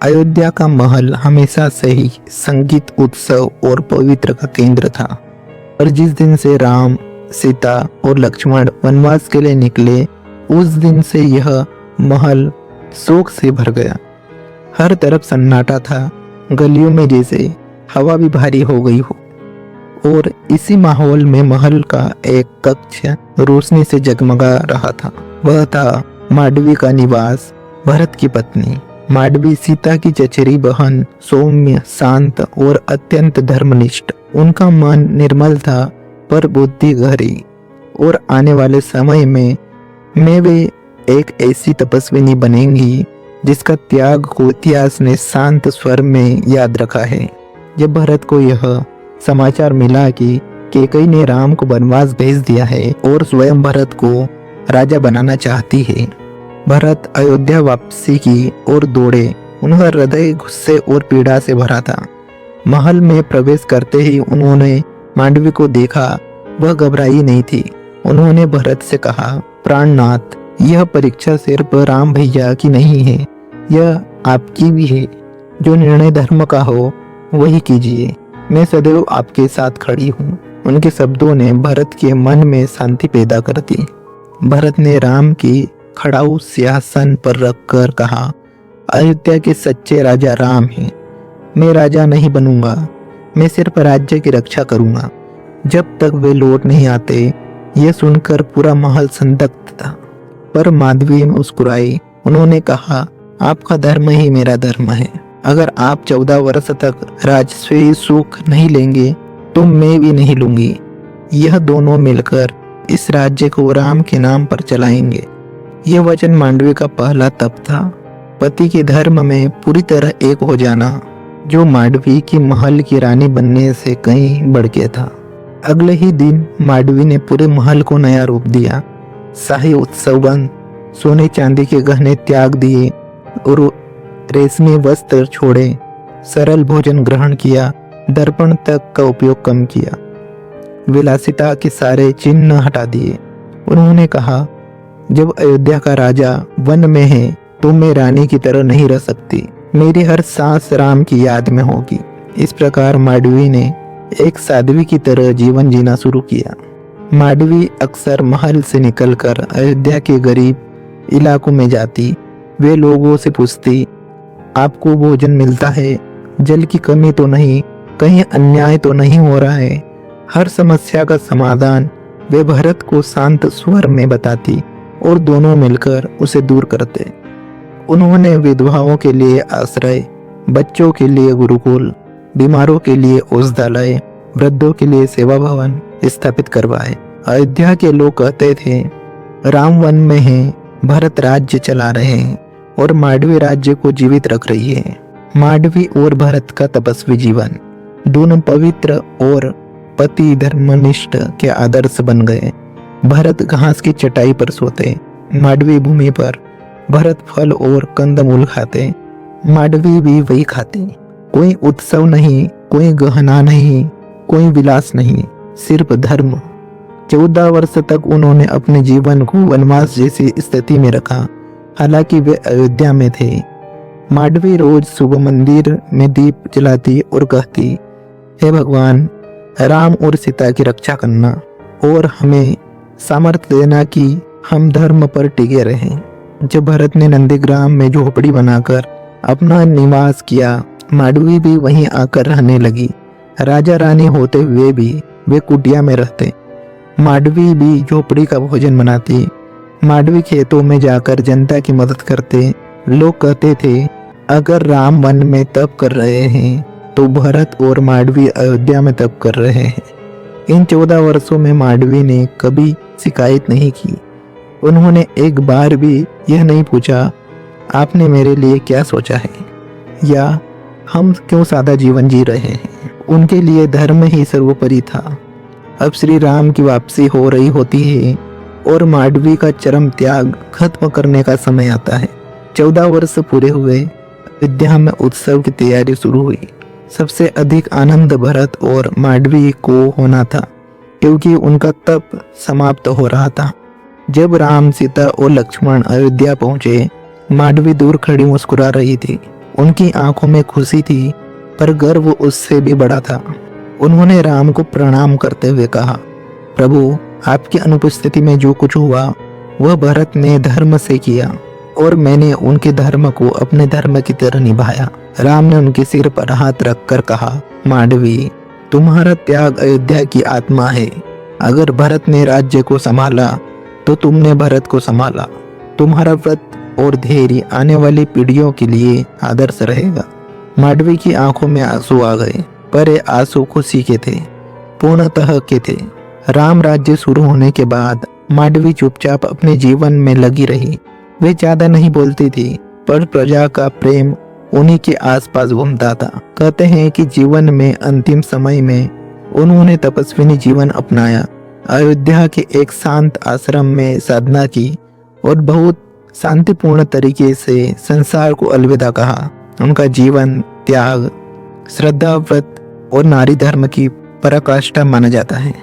अयोध्या का महल हमेशा से ही संगीत उत्सव और पवित्र का केंद्र था। और जिस दिन से राम, सीता और लक्ष्मण वनवास के लिए निकले, उस दिन से यह महल शोक से भर गया। हर तरफ सन्नाटा था, गलियों में जैसे हवा भी भारी हो गई हो। और इसी माहौल में महल का एक कक्ष रोशनी से जगमगा रहा था। वह था मांडवी का निवास। भरत की पत्नी मांडवी सीता की चचेरी बहन, सौम्य, शांत और अत्यंत धर्मनिष्ठ। उनका मन निर्मल था पर बुद्धि गहरी। और आने वाले समय में वे एक ऐसी तपस्विनी बनेंगी जिसका त्याग को इतिहास ने शांत स्वर में याद रखा है। जब भरत को यह समाचार मिला कि कैकेयी ने राम को वनवास भेज दिया है और स्वयं भरत को राजा बनाना चाहती है, भरत अयोध्या वापसी की ओर दौड़े। उनका हृदय गुस्से और पीड़ा से भरा था। महल में प्रवेश करते ही उन्होंने मांडवी को देखा। वह घबराई नहीं थी। उन्होंने भरत से कहा, प्राणनाथ, यह परीक्षा सिर्फ राम भैया की नहीं है, यह आपकी भी है। जो निर्णय धर्म का हो वही कीजिए। मैं सदैव आपके साथ खड़ी हूँ। उनके शब्दों ने भरत के मन में शांति पैदा कर दी। भरत ने राम की खड़ाऊ सिंहासन पर रखकर कहा, अयोध्या के सच्चे राजा राम हैं। मैं राजा नहीं बनूंगा, मैं सिर्फ राज्य की रक्षा करूंगा जब तक वे लौट नहीं आते। यह सुनकर पूरा महल संदिग्ध था, पर मांडवी मुस्कुराई। उन्होंने कहा, आपका धर्म ही मेरा धर्म है। अगर आप 14 वर्ष तक राजस्वी सुख नहीं लेंगे तो मैं भी नहीं लूंगी। यह दोनों मिलकर इस राज्य को राम के नाम पर चलाएंगे। यह वचन मांडवी का पहला तप था, पति के धर्म में पूरी तरह एक हो जाना, जो मांडवी की महल की रानी बनने से कहीं बढ़ गया था। अगले ही दिन मांडवी ने पूरे महल को नया रूप दिया। शाही उत्सव बंद, सोने चांदी के गहने त्याग दिए और रेशमी वस्त्र छोड़े। सरल भोजन ग्रहण किया, दर्पण तक का उपयोग कम किया, विलासिता के सारे चिन्ह हटा दिए। उन्होंने कहा, जब अयोध्या का राजा वन में है तो मैं रानी की तरह नहीं रह सकती। मेरी हर सांस राम की याद में होगी। इस प्रकार मांडवी ने एक साध्वी की तरह जीवन जीना शुरू किया। मांडवी अक्सर महल से निकलकर अयोध्या के गरीब इलाकों में जाती। वे लोगों से पूछती, आपको भोजन मिलता है? जल की कमी तो नहीं? कहीं अन्याय तो नहीं हो रहा है? हर समस्या का समाधान वे भरत को शांत स्वर में बताती और दोनों मिलकर उसे दूर करते। उन्होंने विधवाओं के लिए आश्रय, बच्चों के लिए गुरुकुल, बीमारों के लिए औषधालय, वृद्धों के लिए सेवा भवन स्थापित करवाए। अयोध्या के लोग कहते थे, राम वन में है, भरत राज्य चला रहे हैं और मांडवी राज्य को जीवित रख रही है। मांडवी और भरत का तपस्वी जीवन, दोनों पवित्र और पति धर्मनिष्ठ के आदर्श बन गए। भरत घास की चटाई पर सोते, मांडवी भूमि पर। भरत फल और कंदमूल खाते, मांडवी भी वही खाती। कोई उत्सव नहीं, कोई गहना नहीं, कोई विलास नहीं, सिर्फ धर्म। 14 वर्ष तक उन्होंने अपने जीवन को वनवास जैसी स्थिति में रखा। हालांकि वे अयोध्या में थे। मांडवी रोज सुबह मंदिर में दीप जलाती और कहती, हे भगवान, राम और सीता की रक्षा करना और हमें सामर्थ्य देना कि हम धर्म पर टिके रहें। जब भरत ने नंदीग्राम में झोपड़ी बनाकर अपना निवास किया, मांडवी भी वहीं आकर रहने लगी। राजा रानी होते हुए भी वे कुटिया में रहते। मांडवी भी झोपड़ी का भोजन बनाती। मांडवी खेतों में जाकर जनता की मदद करते। लोग कहते थे, अगर राम वन में तप कर रहे हैं तो भरत और मांडवी अयोध्या में तप कर रहे हैं। इन 14 वर्षों में मांडवी ने कभी शिकायत नहीं की। उन्होंने एक बार भी यह नहीं पूछा, आपने मेरे लिए क्या सोचा है या हम क्यों सादा जीवन जी रहे हैं। उनके लिए धर्म ही सर्वोपरि था। अब श्री राम की वापसी हो रही होती है और मांडवी का चरम त्याग खत्म करने का समय आता है। 14 वर्ष पूरे हुए। अयोध्या में उत्सव की तैयारी शुरू हुई। सबसे अधिक आनंद भरत और मांडवी को होना था, क्योंकि उनका तप समाप्त हो रहा था। जब राम, सीता और लक्ष्मण अयोध्या पहुंचे, मांडवी दूर खड़ी मुस्कुरा रही थी। उनकी आंखों में खुशी थी, पर गर्व उससे भी बड़ा था। उन्होंने राम को प्रणाम करते हुए कहा, प्रभु, आपकी अनुपस्थिति में जो कुछ हुआ वह भरत ने धर्म से किया और मैंने उनके धर्म को अपने धर्म की तरह निभाया। राम ने उनके सिर पर हाथ रखकर कहा, मांडवी, तुम्हारा त्याग अयोध्या की आत्मा है। अगर भरत ने राज्य को संभाला तो तुमने भरत को संभाला। तुम्हारा व्रत और धैर्य आने वाली पीढ़ियों के लिए आदर्श रहेगा। मांडवी की आंखों में आंसू आ गए, पर ये आंसू खुशी के थे, पूर्णतः के थे। राम राज्य शुरू होने के बाद मांडवी चुपचाप अपने जीवन में लगी रही। वे ज्यादा नहीं बोलती थी, पर प्रजा का प्रेम उन्हीं के आसपास घूमता था। कहते हैं कि जीवन में अंतिम समय में उन्होंने तपस्विनी जीवन अपनाया, अयोध्या के एक शांत आश्रम में साधना की और बहुत शांतिपूर्ण तरीके से संसार को अलविदा कहा। उनका जीवन त्याग, श्रद्धा, व्रत और नारी धर्म की पराकाष्ठा माना जाता है।